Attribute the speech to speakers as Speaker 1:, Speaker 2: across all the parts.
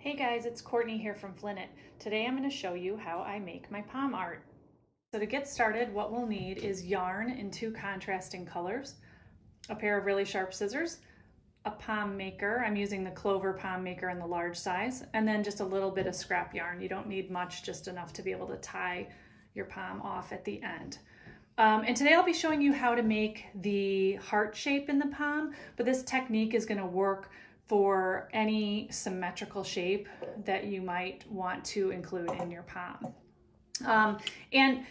Speaker 1: Hey guys, it's Courtney here from flynnknit. Today I'm going to show you how I make my pom art. So to get started, what we'll need is yarn in two contrasting colors, a pair of really sharp scissors, a pom maker. I'm using the clover pom maker in the large size, and then just a little bit of scrap yarn. You don't need much, just enough to be able to tie your pom off at the end. And today I'll be showing you how to make the heart shape in the pom, but this technique is going to work for any symmetrical shape that you might want to include in your pom. And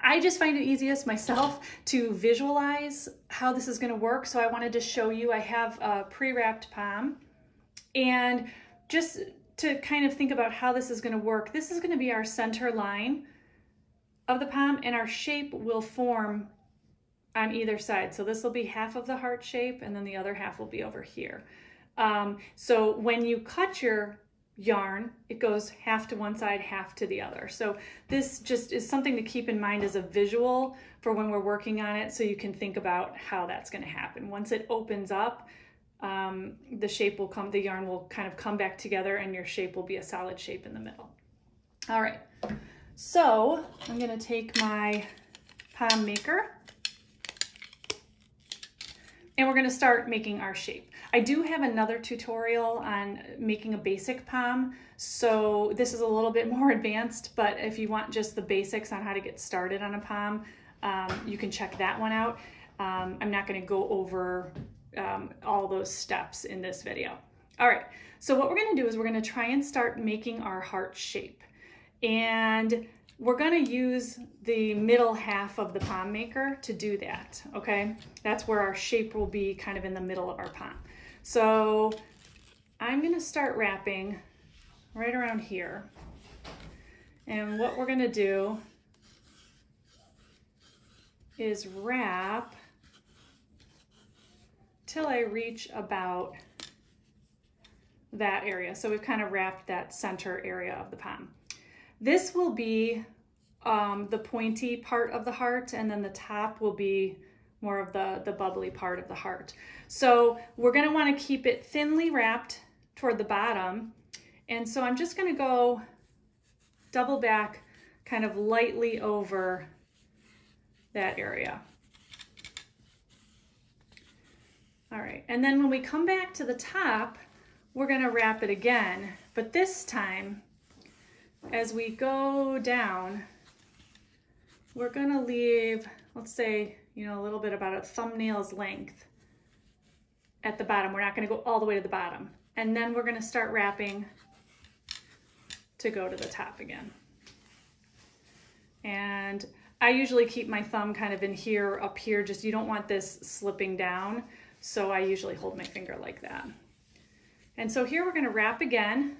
Speaker 1: I just find it easiest myself to visualize how this is going to work. So I wanted to show you, I have a pre-wrapped pom, and just to kind of think about how this is going to work, this is going to be our center line of the pom, and our shape will form on either side. So this will be half of the heart shape, and then the other half will be over here. So when you cut your yarn, it goes half to one side, half to the other. So this just is something to keep in mind as a visual for when we're working on it, so you can think about how that's going to happen. Once it opens up, the shape will come, the yarn will kind of come back together, and your shape will be a solid shape in the middle. All right, so I'm going to take my pom maker, and we're going to start making our shape. I do have another tutorial on making a basic pom, so this is a little bit more advanced, but if you want just the basics on how to get started on a pom, you can check that one out. I'm not going to go over all those steps in this video. All right, so what we're going to do is we're going to try and start making our heart shape. And we're going to use the middle half of the pom maker to do that, okay? That's where our shape will be, kind of in the middle of our pom. So I'm going to start wrapping right around here. And what we're going to do is wrap till I reach about that area. So we've kind of wrapped that center area of the pom. This will be the pointy part of the heart, and then the top will be more of the bubbly part of the heart. So we're going to want to keep it thinly wrapped toward the bottom. And so I'm just going to go double back kind of lightly over that area. All right, and then when we come back to the top, we're going to wrap it again, but this time, as we go down, we're going to leave, let's say, a little bit about a thumbnail's length at the bottom. We're not going to go all the way to the bottom. And then we're going to start wrapping to go to the top again. And I usually keep my thumb kind of in here, up here, just you don't want this slipping down. So I usually hold my finger like that. And so here we're going to wrap again.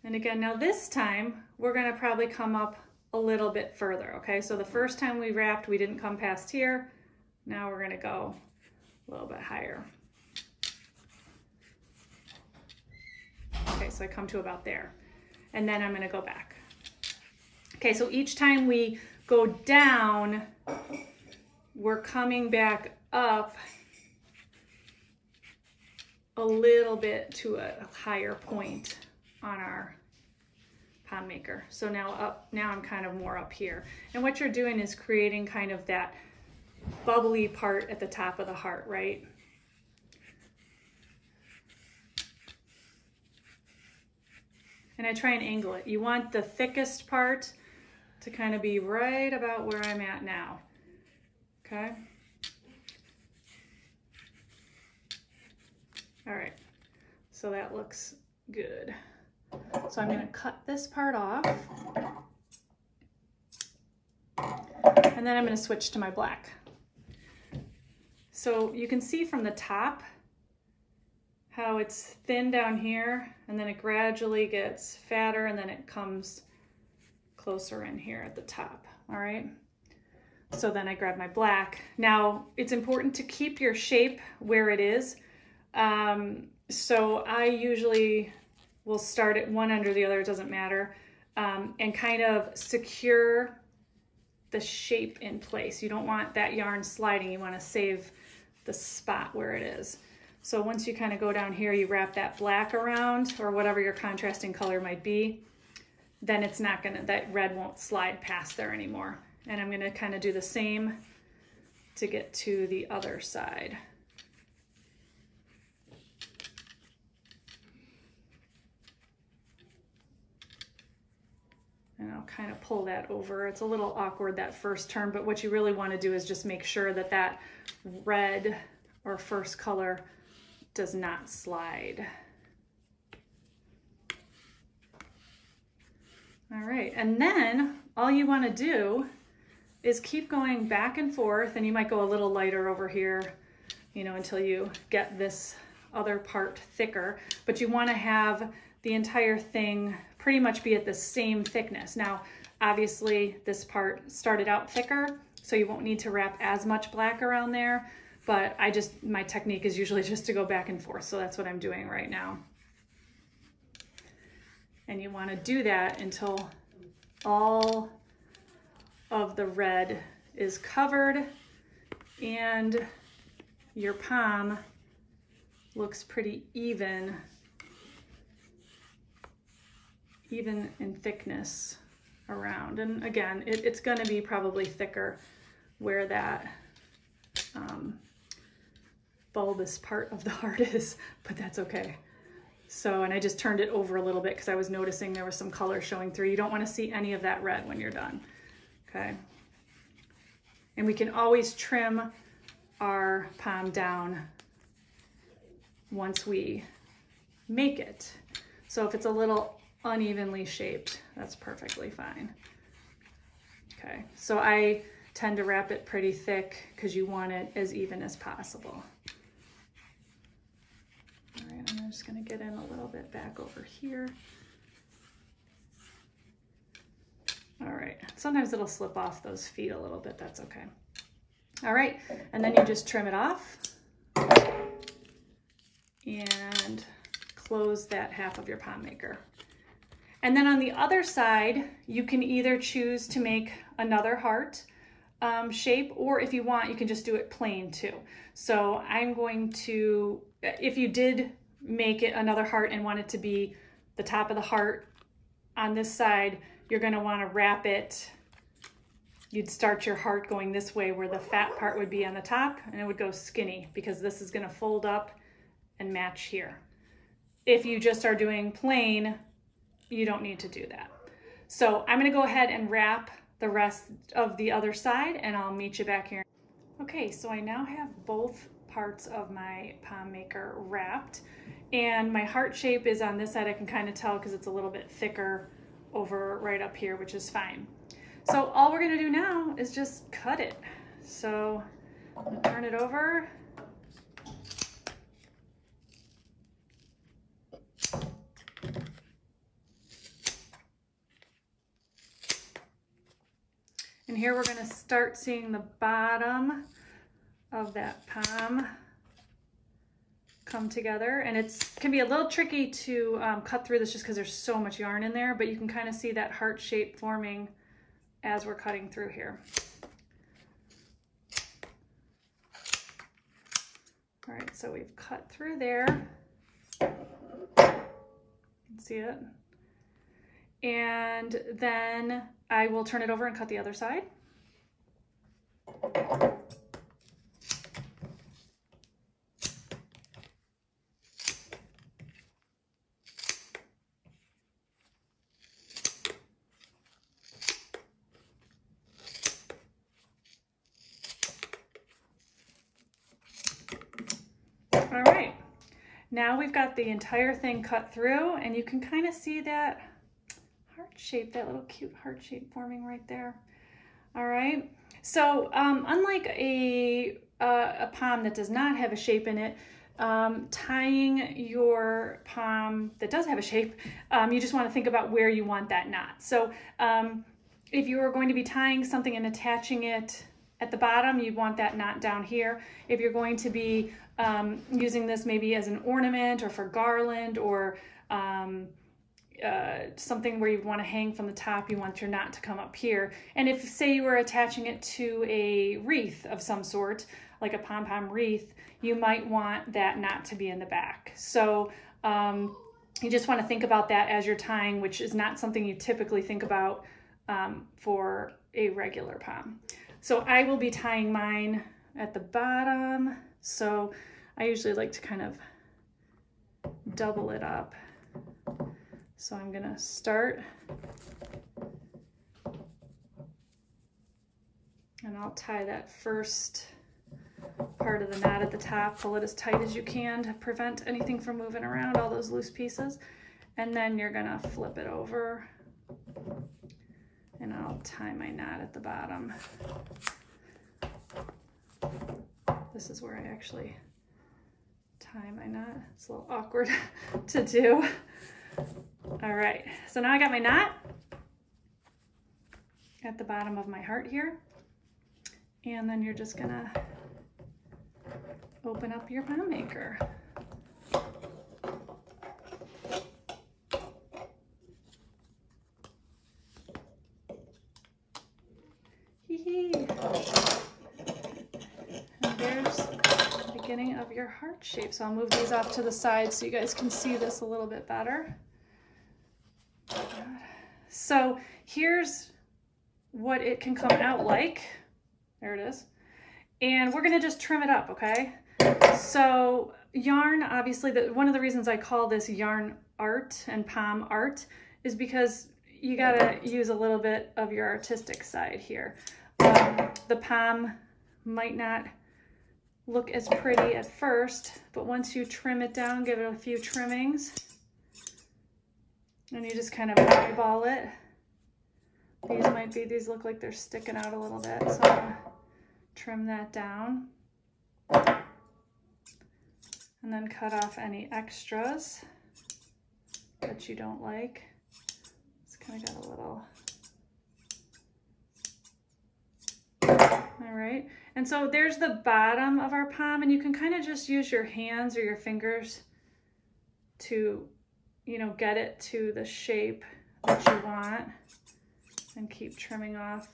Speaker 1: And again, now this time, we're going to probably come up a little bit further, okay? So the first time we wrapped, we didn't come past here. Now we're going to go a little bit higher. Okay, so I come to about there. And then I'm going to go back. Okay, so each time we go down, we're coming back up a little bit to a higher point on our pom maker. So now I'm kind of more up here. And what you're doing is creating kind of that bubbly part at the top of the heart, right? And I try and angle it. You want the thickest part to kind of be right about where I'm at now. Okay? All right. So that looks good. So I'm going to cut this part off, and then I'm going to switch to my black. So you can see from the top how it's thin down here, and then it gradually gets fatter, and then it comes closer in here at the top. All right. So then I grab my black. Now it's important to keep your shape where it is. So I usually will start at one end or the other, it doesn't matter, and kind of secure the shape in place. You don't want that yarn sliding. You want to save the spot where it is. So once you kind of go down here, you wrap that black around, or whatever your contrasting color might be, then it's not gonna, that red won't slide past there anymore. And I'm gonna kind of do the same to get to the other side. And I'll kind of pull that over. It's a little awkward that first turn, but what you really want to do is just make sure that that red or first color does not slide. All right, and then all you want to do is keep going back and forth, and you might go a little lighter over here, you know, until you get this other part thicker, but you want to have the entire thing pretty much be at the same thickness. Now, obviously this part started out thicker, so you won't need to wrap as much black around there, but my technique is usually just to go back and forth, so that's what I'm doing right now. And you want to do that until all of the red is covered and your pom looks pretty even in thickness around. And again, it's going to be probably thicker where that bulbous part of the heart is, but that's okay. So, and I just turned it over a little bit because I was noticing there was some color showing through. You don't want to see any of that red when you're done. Okay. And we can always trim our pom down once we make it. So if it's a little unevenly shaped, that's perfectly fine. Okay, so I tend to wrap it pretty thick because you want it as even as possible. All right, I'm just going to get in a little bit back over here. All right, sometimes it'll slip off those feet a little bit, that's okay. All right, and then you just trim it off and close that half of your pom maker. And then on the other side, you can either choose to make another heart shape, or if you want, you can just do it plain too. So I'm going to, if you did make it another heart and want it to be the top of the heart on this side, you're going to want to wrap it. You'd start your heart going this way where the fat part would be on the top, and it would go skinny because this is going to fold up and match here. If you just are doing plain, you don't need to do that. So I'm going to go ahead and wrap the rest of the other side, and I'll meet you back here. Okay, so I now have both parts of my pom maker wrapped, and my heart shape is on this side. I can kind of tell because it's a little bit thicker over right up here, which is fine. So all we're going to do now is just cut it. So I'll turn it over. And here we're going to start seeing the bottom of that pom come together. And it can be a little tricky to cut through this just because there's so much yarn in there, but you can kind of see that heart shape forming as we're cutting through here. All right, so we've cut through there. You can see it. And then I will turn it over and cut the other side. All right, now we've got the entire thing cut through, and you can kind of see that heart shape, that little cute heart shape forming right there. All right, so unlike a pom that does not have a shape in it, tying your pom that does have a shape, you just want to think about where you want that knot. So if you are going to be tying something and attaching it at the bottom, you want that knot down here. If you're going to be using this maybe as an ornament or for garland, or something where you want to hang from the top, you want your knot to come up here. And if, say, you were attaching it to a wreath of some sort, like a pom-pom wreath, you might want that knot to be in the back. So you just want to think about that as you're tying, which is not something you typically think about for a regular pom. So I will be tying mine at the bottom. So I usually like to kind of double it up. So I'm gonna start, and I'll tie that first part of the knot at the top, pull it as tight as you can to prevent anything from moving around, all those loose pieces. And then you're gonna flip it over, and I'll tie my knot at the bottom. This is where I actually tie my knot. It's a little awkward to do. All right, so now I got my knot at the bottom of my heart here. And then you're just gonna open up your pom maker. Hee-hee. And there's the beginning of your heart shape. So I'll move these off to the side so you guys can see this a little bit better. So here's what it can come out like. There it is. And we're gonna just trim it up, okay? So yarn, obviously, one of the reasons I call this yarn art and pom art is because you gotta use a little bit of your artistic side here. The pom might not look as pretty at first, but once you trim it down, give it a few trimmings, and you just kind of eyeball it. These look like they're sticking out a little bit, so I'm gonna trim that down. And then cut off any extras that you don't like. It's kind of got a little. All right, and so there's the bottom of our pom, and you can kind of just use your hands or your fingers to, you know, get it to the shape that you want, and keep trimming off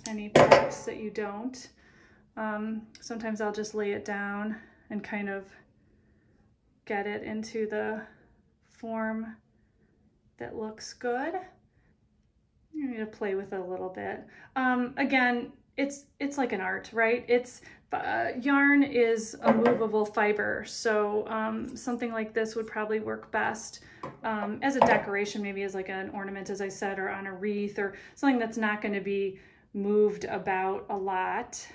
Speaker 1: any parts that you don't. Sometimes I'll just lay it down and kind of get it into the form that looks good. You need to play with it a little bit. Again, it's like an art, right? Yarn is a movable fiber, so something like this would probably work best as a decoration, maybe as like an ornament, as I said, or on a wreath, or something that's not going to be moved about a lot,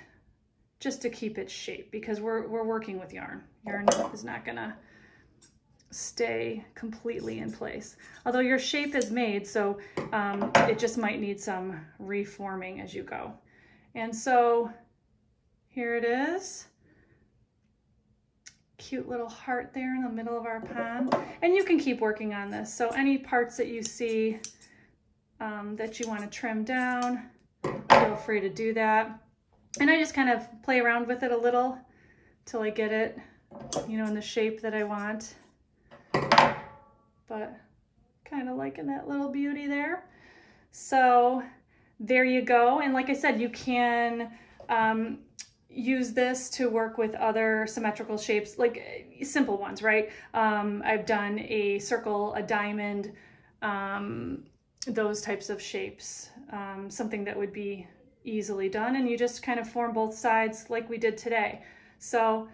Speaker 1: just to keep its shape, because we're working with yarn. Yarn is not going to stay completely in place, although your shape is made, so it just might need some reforming as you go. And so here it is. Cute little heart there in the middle of our pom. And you can keep working on this. So any parts that you see that you want to trim down, feel free to do that. And I just kind of play around with it a little till I get it, you know, in the shape that I want. But kind of liking that little beauty there. So there you go. And like I said, you can use this to work with other symmetrical shapes, like simple ones, right? I've done a circle, a diamond, those types of shapes, something that would be easily done, and you just kind of form both sides like we did today. So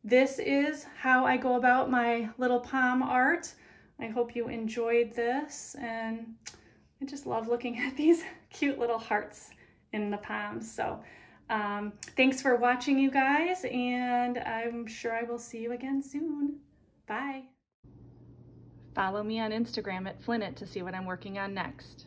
Speaker 1: this is how I go about my little pom art. I hope you enjoyed this, and I just love looking at these cute little hearts in the poms. So thanks for watching, you guys, and I'm sure I will see you again soon. Bye. Follow me on Instagram at flynnknit to see what I'm working on next.